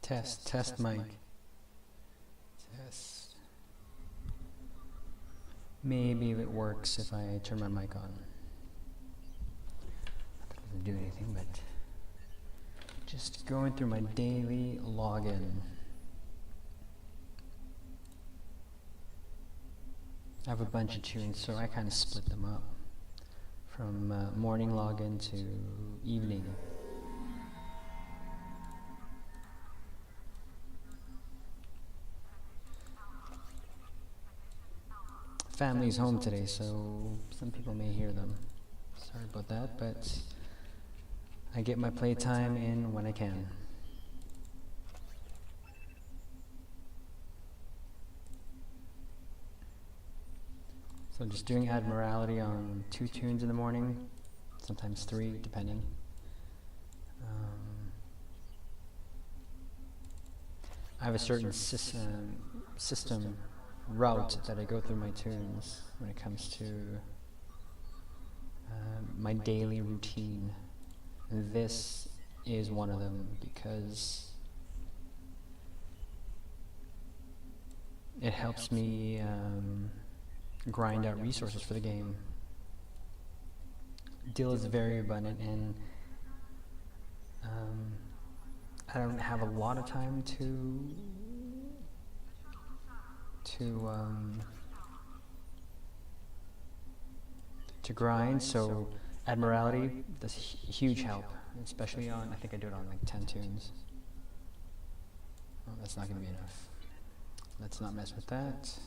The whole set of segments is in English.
Test mic. Test. Maybe it works if I turn my mic on. Not that it doesn't do anything, but just going through my daily login. I have a bunch of tunes, so I kind of split them up from morning login to evening. Family's home today, so some people may hear them. Sorry about that, but I get my playtime in when I can. So I'm just doing Admiralty on 2 tunes in the morning, sometimes 3, depending. I have a certain system route that I go through my tunes when it comes to my daily routine. And this is one of them because it helps me grind out resources for the game. Dill is very abundant, and I don't have a lot of time to grind, so Admiralty does huge help, especially on, I think I do it on like 10 tunes. Oh, that's not going to be enough. Let's not mess with that.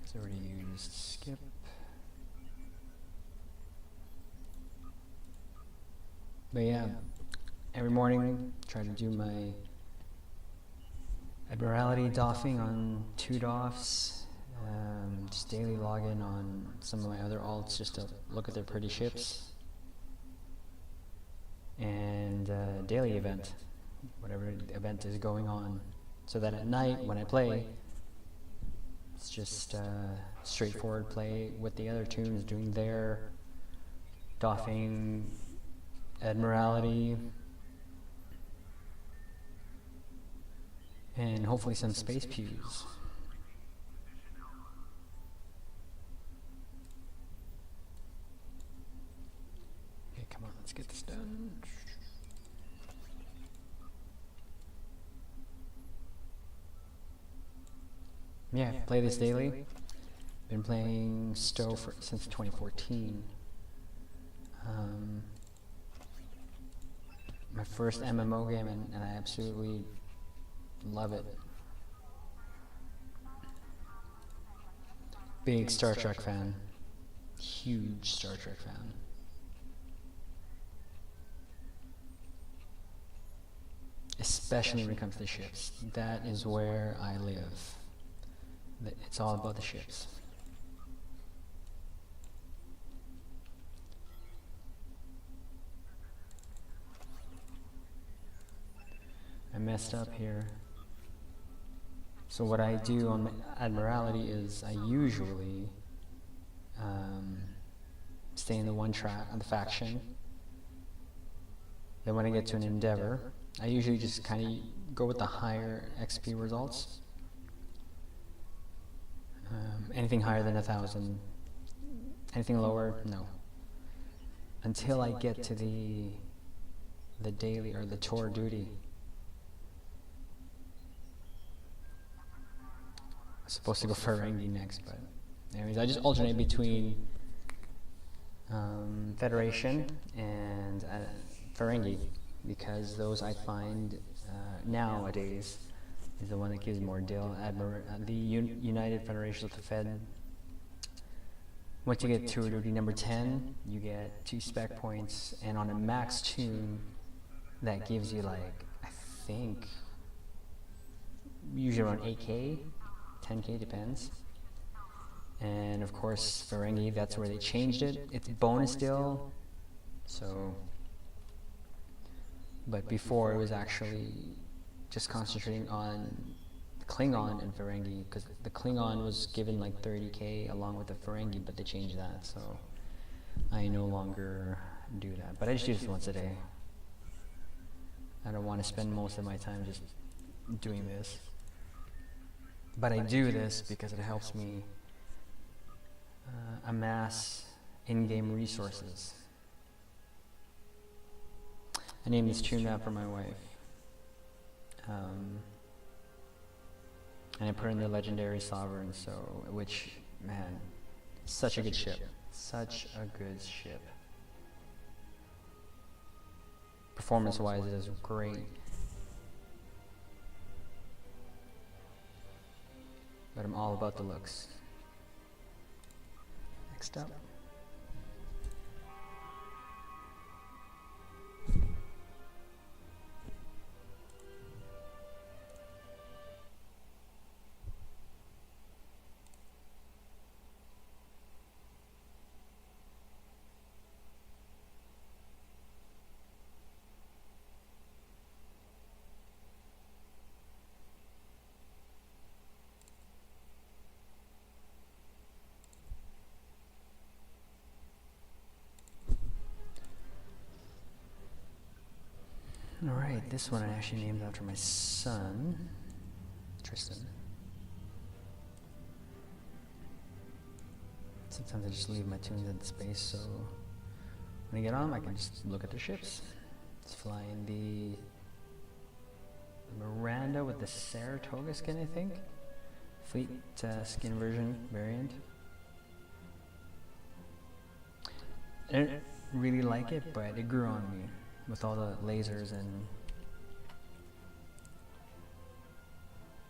It's already used skip. But yeah, every morning try to do my Admiralty doffing on 2 doffs. Just daily login on some of my other alts just to look at their pretty ships. And daily event, whatever event is going on. So that at night when I play, it's just straightforward play with the other tunes doing their doffing, Admiralty, and hopefully some space pews. Okay, come on, let's get this done. Yeah, play this daily. Been playing Stowe since 2014. My first MMO game, and I absolutely love it. Big Star Trek fan. Huge Star Trek fan. Especially when it comes to ships. That is where I live. It's all about the ships. I messed up here. So what I do on my Admiralty is I usually stay in the one track on the faction. Then when I get to an endeavor, I usually just kind of go with the higher XP results. Anything higher than 1,000. Anything lower, no. Until I get to the daily or the tour duty. I'm supposed to go for Ferengi next, but anyways, I just alternate between Federation and Ferengi, because those I find nowadays is the one that gives more deal. The United Federation with the Fed. Once you get tour duty number 10, you get 2 spec points, and on a max toon, that gives you like, I think, usually around 8k, 10k, depends. And of course, Ferengi, that's where they changed it. It's bonus still, so. But before it was actually just concentrating on Klingon and Ferengi, because the Klingon was given like 30k along with the Ferengi, but they changed that, so I no longer do that. But I just do this once a day. I don't want to spend most of my time just doing this. But I do this because it helps me amass in-game resources. I named this toon map for my wife. And I put in the legendary sovereign, so, which, man, such a good ship. Such a good ship. Performance-wise, it is great. But I'm all about the looks. Next up. Alright, this one I actually named after my son, Tristan. Sometimes I just leave my toons in space, so when I get on, I can just look at the ships. Let's fly in the Miranda with the Saratoga skin, I think. Fleet skin version variant. I didn't really like it, but it grew on me. With all the lasers and...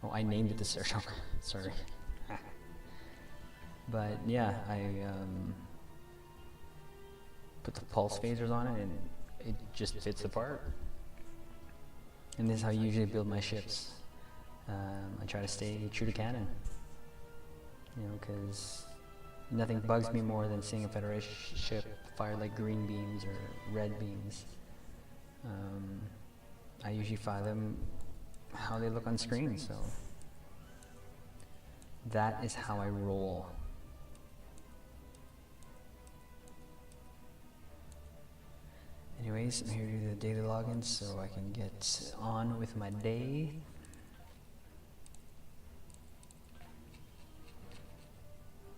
Oh, I named it the Saratoga. Sorry. But yeah, I put the pulse phasers on it and it just fits the part. And this is how I usually build my ships. I try to stay true to canon. You know, because nothing bugs me more than seeing a Federation ship fire like green beams or red beams. I usually file them how they look on screen, so that is how I roll. Anyways, I'm here to do the daily login so I can get on with my day.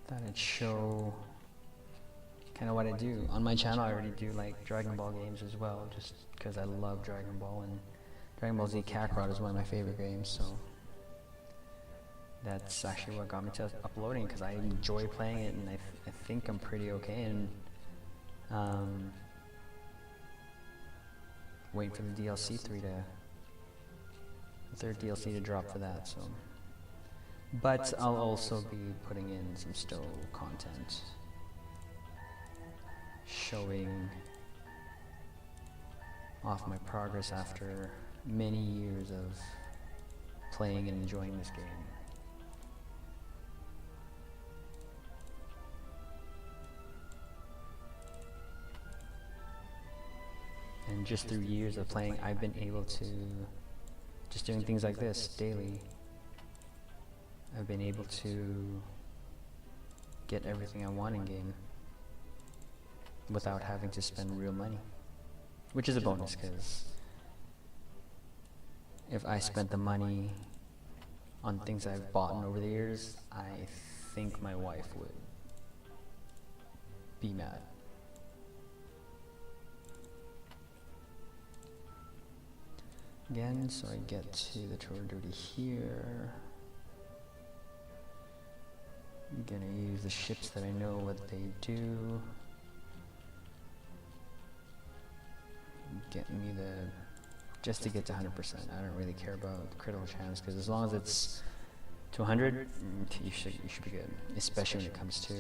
Thought I'd show kind of what I do. On my channel I already do like Dragon Ball games as well, just because I love Dragon Ball, and Dragon Ball Z Kakarot is one of my favorite games, so that's actually what got me to uploading, because I enjoy playing it and I think I'm pretty okay, and wait for the DLC 3 to, the third DLC to drop for that, so. But I'll also be putting in some Stow content, showing off my progress after many years of playing and enjoying this game. And just through years of playing, I've been able to, just doing things like this daily, I've been able to get everything I want in game without having to spend real money, which is a bonus, because if I spent the money on things I've bought over the years, I think my wife would be mad. Again, so I get to the tour duty here. I'm gonna use the ships that I know what they do. get me just to get to 100%. I don't really care about the critical chance, because as long as it's to 100, you should be good. Especially when it comes to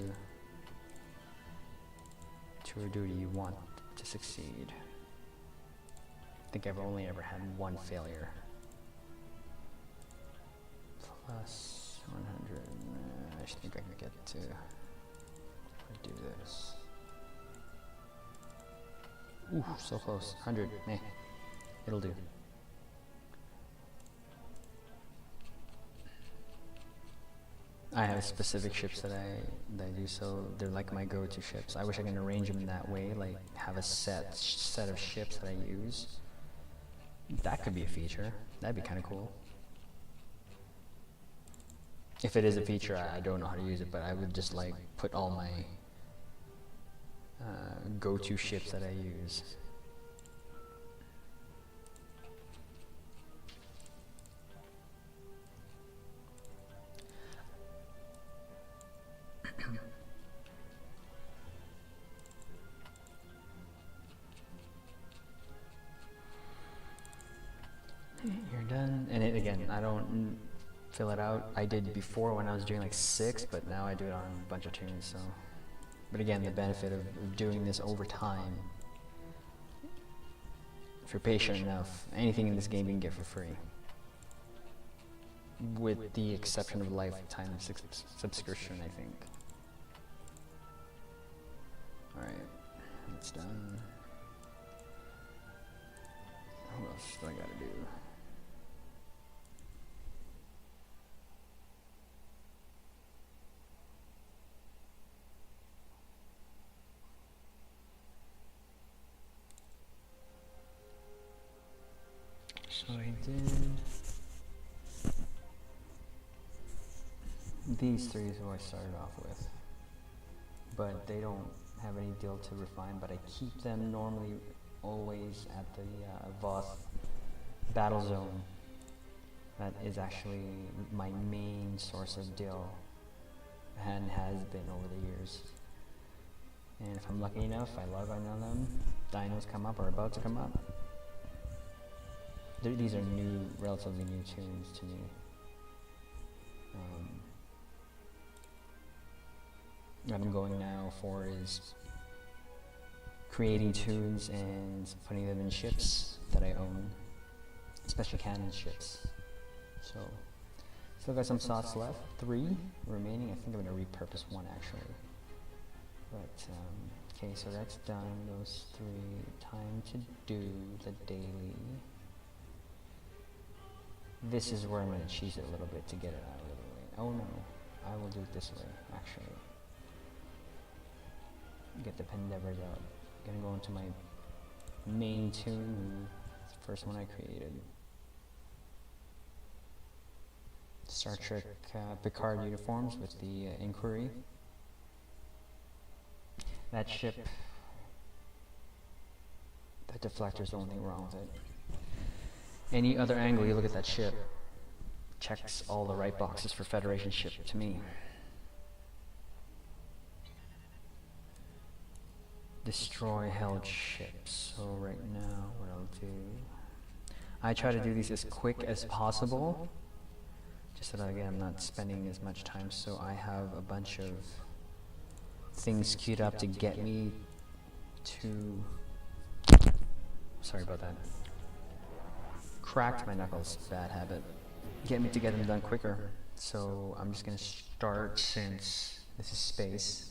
a duty you want to succeed. I think I've only ever had one failure. Plus 100. I just think I can get to do this. Ooh, so close. 100. Meh. It'll do. I have specific ships that I do, so they're like my go-to ships. I wish I can arrange them in that way, like have a set of ships that I use. That could be a feature. That'd be kind of cool. If it is a feature, I don't know how to use it, but I would just like put all my go-to ships that I use. You're done. And again, I don't fill it out. I did before when I was doing like 6, but now I do it on a bunch of tunes. So, but again, the benefit of doing this over time, if you're patient enough, anything in this game you can get for free, with the exception of lifetime subscription, I think. All right, that's done. What else do I gotta do? So I did these 3 is who I started off with, but they don't have any deal to refine, but I keep them normally always at the Voth battle zone. That is actually my main source of dill, and has been over the years. And if I'm lucky enough, I log on them, dinos come up or about to come up. These are new, relatively new tunes to me. What I'm going now for is creating tunes and putting them in ships that I own, especially cannon ships. So, still got some slots left, 3 remaining. I think I'm going to repurpose 1 actually. But, okay, so that's done, those 3. Time to do the daily. This is where I'm going to cheese it a little bit to get it out of the way. Oh no, I will do it this way, actually. Get the pendeavors out. Gonna go into my main tune, it's the first one I created. Star Trek Picard uniforms with the Inquiry. That ship, that deflector's the only thing wrong with it. Any other angle you look at that ship, checks all the right boxes for Federation ship to me. Destroy held ships. So right now, what I'll do, I try to do these as quick as possible, just so that again I'm not spending as much time. So I have a bunch of things queued up to get me to. Sorry about that. Cracked my knuckles. Bad habit. Get me to get them done quicker. So I'm just gonna start, since this is space.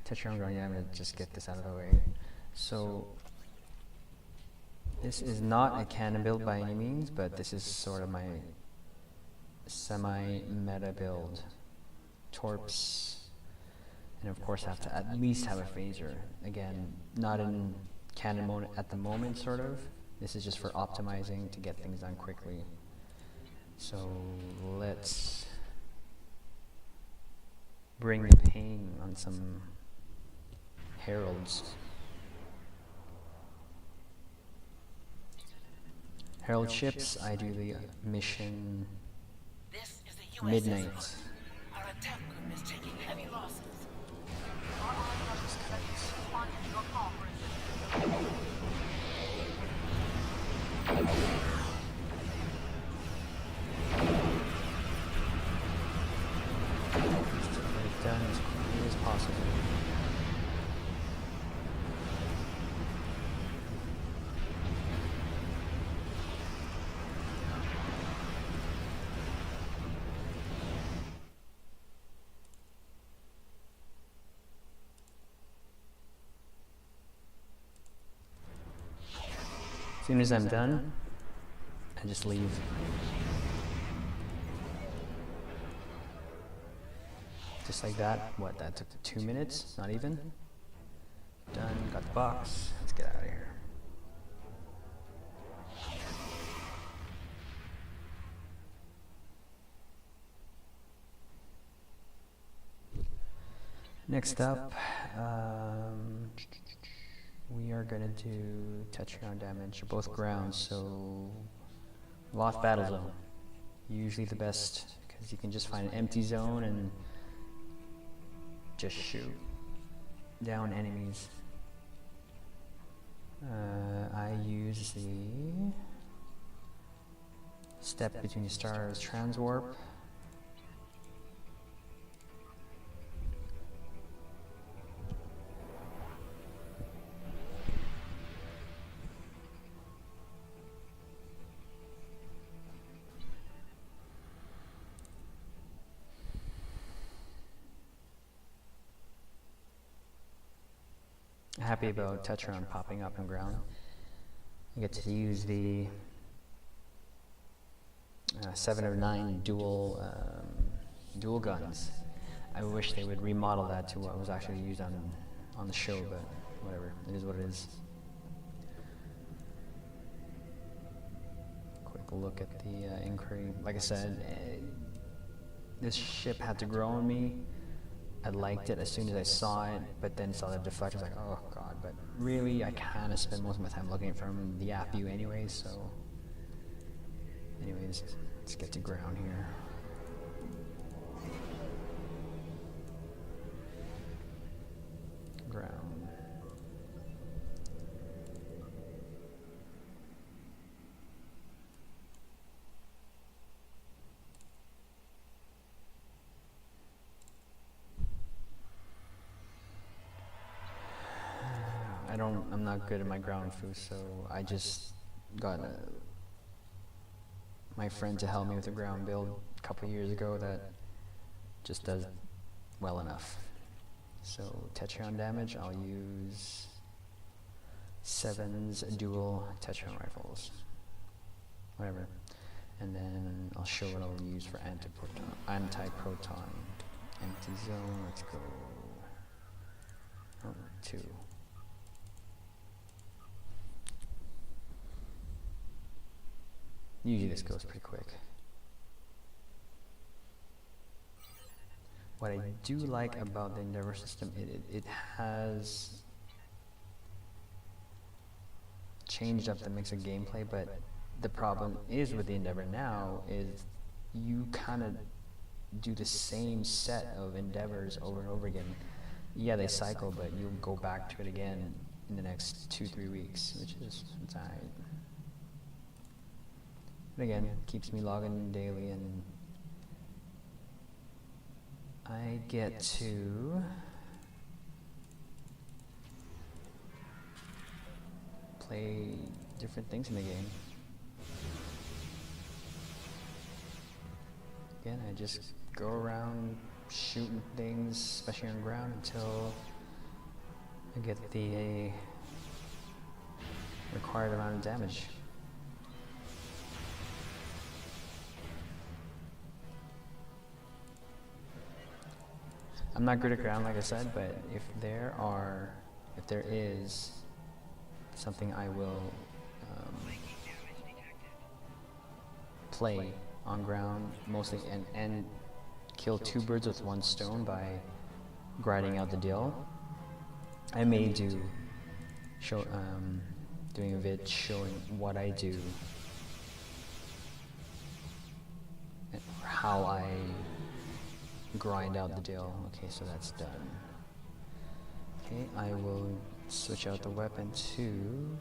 Touch your own ground. Yeah, I'm gonna just get this out of the way. So this is not a cannon build by any means, but this is sort of my semi-meta build. Torps, and of course have to at least have a phaser. Again, not in cannon mode at the moment, sort of. This is just for optimizing to get things done quickly. So let's bring the pain on some heralds. Herald ships, I do the mission midnight. Our attack room is taking heavy losses. Our responding to your call for done as quickly as possible. As soon as I'm done, I just leave. Just like that. What, that took 2 minutes? Not even? Done, got the box. Let's get out of here. Next up, we are gonna do touch ground damage, both grounds, so lost battle zone. Usually the best, because you can just find an empty zone and just shoot down enemies. I use the Step Between the Stars Transwarp. Happy about touch round popping up in ground. I get to use the 7 or 9 dual guns. I wish they would remodel that to what was actually used on the show, but whatever, it is what it is. Quick look at the inquiry. Like I said, this ship had to grow on me. I liked it as soon as I saw it, but then saw the deflector, I was like, oh god, but really I kind of spend most of my time looking from the app view anyways, so anyways, let's get to ground here. Ground. I'm not good at my ground food, so I just got my friend to help me with a ground build a couple years ago that just does well enough. So Tetron damage, I'll use 7's dual Tetron rifles, whatever, and then I'll show what I'll use for anti-proton. Empty zone, let's go 2. Usually this goes pretty quick. What I do like about the Endeavor system, it has changed up the mix of gameplay, but the problem is with the Endeavor now is you kind of do the same set of Endeavors over and over again. Yeah, they cycle, but you'll go back to it again in the next 2-3 weeks, which is, it's alright. But again, keeps me logging daily, and I get to play different things in the game. Again, I just go around shooting things, especially on ground, until I get the required amount of damage. I'm not good at ground, like I said, but if there is something I will play on ground mostly, and kill 2 birds with 1 stone by grinding out the deal. I may do doing a vid showing what I do and how I grind out the deal. Okay, so that's done. Okay, I will switch out the weapon to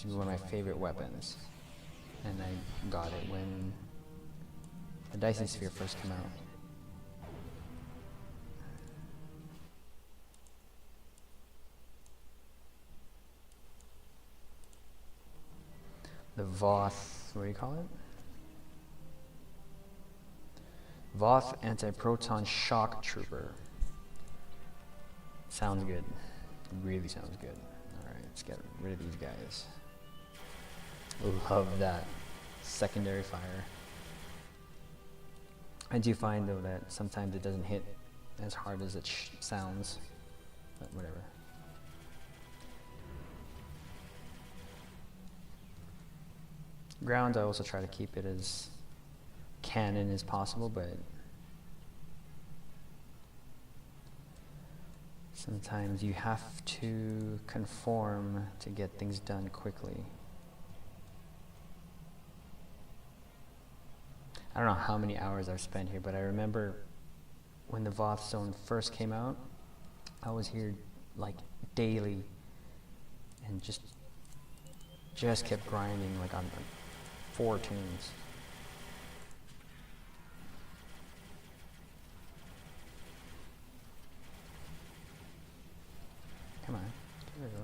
one of my favorite weapons, and I got it when the Dyson Sphere first came out. the Voth, what do you call it? Voth Anti-Proton Shock Trooper. Sounds good. Really sounds good. Alright, let's get rid of these guys. Love that. Secondary fire. I do find though that sometimes it doesn't hit as hard as it sounds. But whatever. Ground, I also try to keep it as canon as possible, but sometimes you have to conform to get things done quickly. I don't know how many hours I've spent here, but I remember when the Voth Zone first came out, I was here like daily and just kept grinding like on 4 toons. Come on, there we go.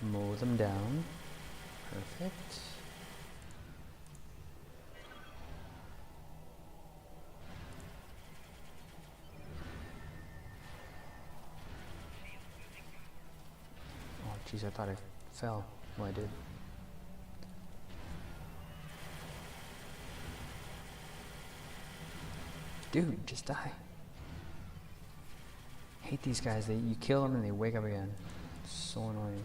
Mow them down. Perfect. Oh jeez, I thought I fell. Well, I did. Dude, just die. Hate these guys. You kill them and they wake up again. So annoying.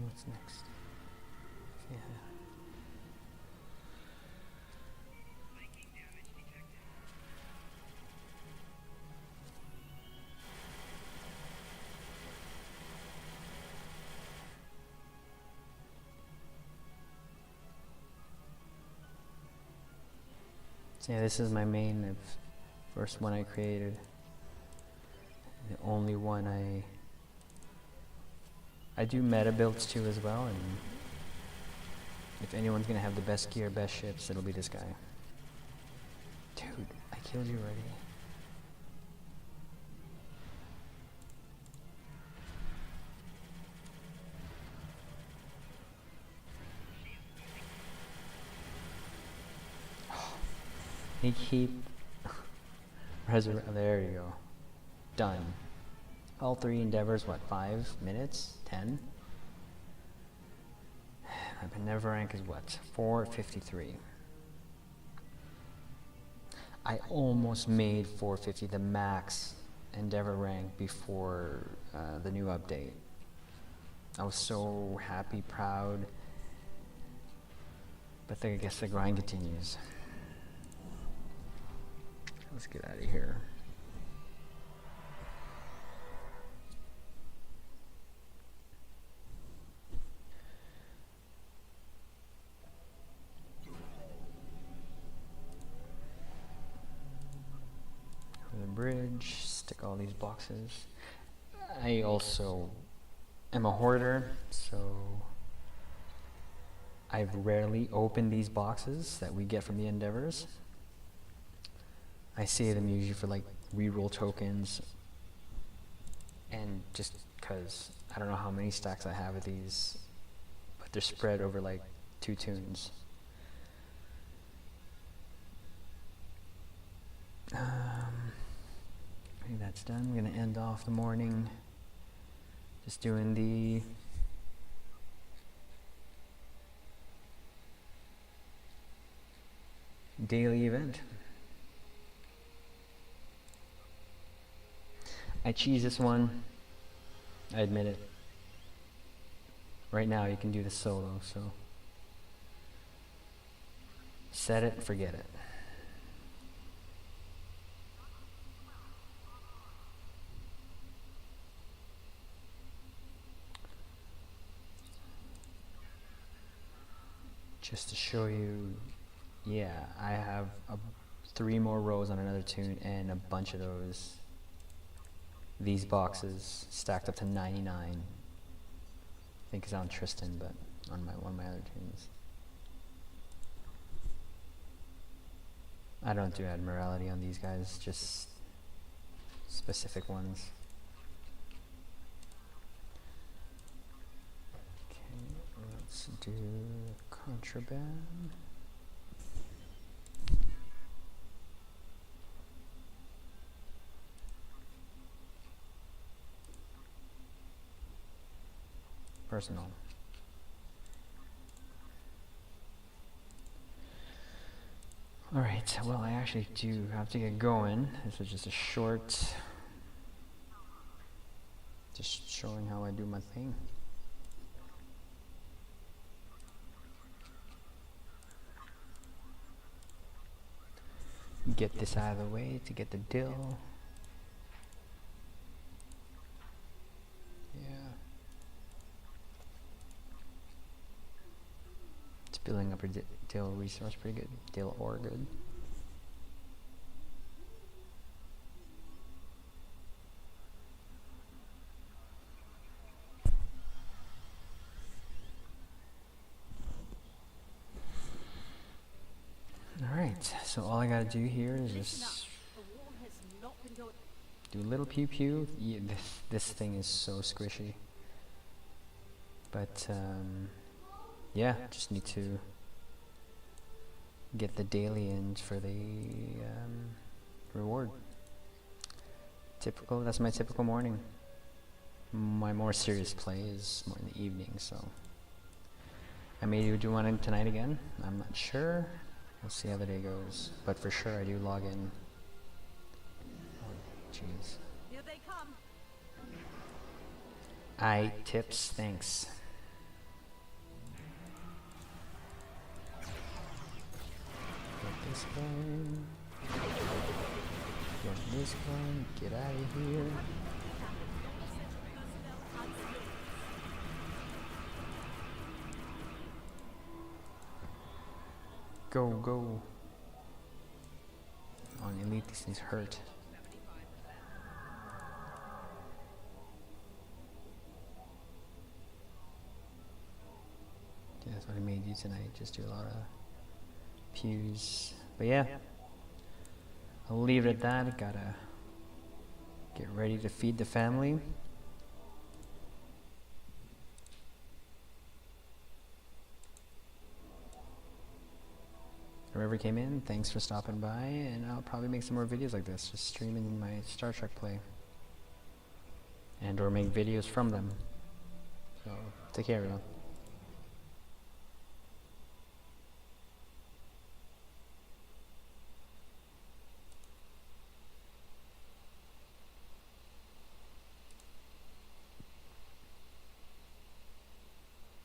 What's next? Yeah. So yeah, this is my main, the first one I created. The only one I do meta builds too as well, and if anyone's gonna have the best gear, best ships, it'll be this guy. Dude, I killed you already. They keep there you go. Done. All 3 endeavors, what, 5 minutes? 10? My Pendeavor rank is what? 453. I almost made 450, the max endeavor rank before the new update. I was so happy, proud. But I guess the grind continues. Let's get out of here. For the bridge, stick all these boxes. I also am a hoarder, so I've rarely opened these boxes that we get from the endeavors. I save them usually for like reroll tokens, and just because I don't know how many stacks I have of these, but they're spread over like 2 toons. I think that's done. I'm gonna end off the morning just doing the daily event. I cheese this one, I admit it. Right now you can do this solo, so set it, forget it. Just to show you, yeah, I have 3 more rows on another toon, and a bunch of these boxes stacked up to 99. I think it's on Tristan, but on one of my other toons. I don't do Admiralty on these guys, just specific ones. Okay, let's do Contraband. Personal. Alright, well, I actually do have to get going. This was just a short, just showing how I do my thing. Get this out of the way to get the dill. Yeah. It's building up a dill resource pretty good. Dill ore good. Alright, so all I gotta do here is just do a little pew pew. Yeah, this thing is so squishy. But yeah, just need to get the daily in for the reward. Typical, that's my typical morning. My more serious play is more in the evening, so I may do one tonight again. I'm not sure. We'll see how the day goes. But for sure I do log in. Oh, jeez. Here they come. Tips, thanks. Get this going. Get this going. Get out of here. Go, go. On elite, these things hurt. Yeah, that's what I made you tonight. Just do a lot of pews. But yeah, I'll leave it at that. I gotta get ready to feed the family. Whoever came in, thanks for stopping by, and I'll probably make some more videos like this, just streaming my Star Trek play. And or make videos from them. So, take care everyone.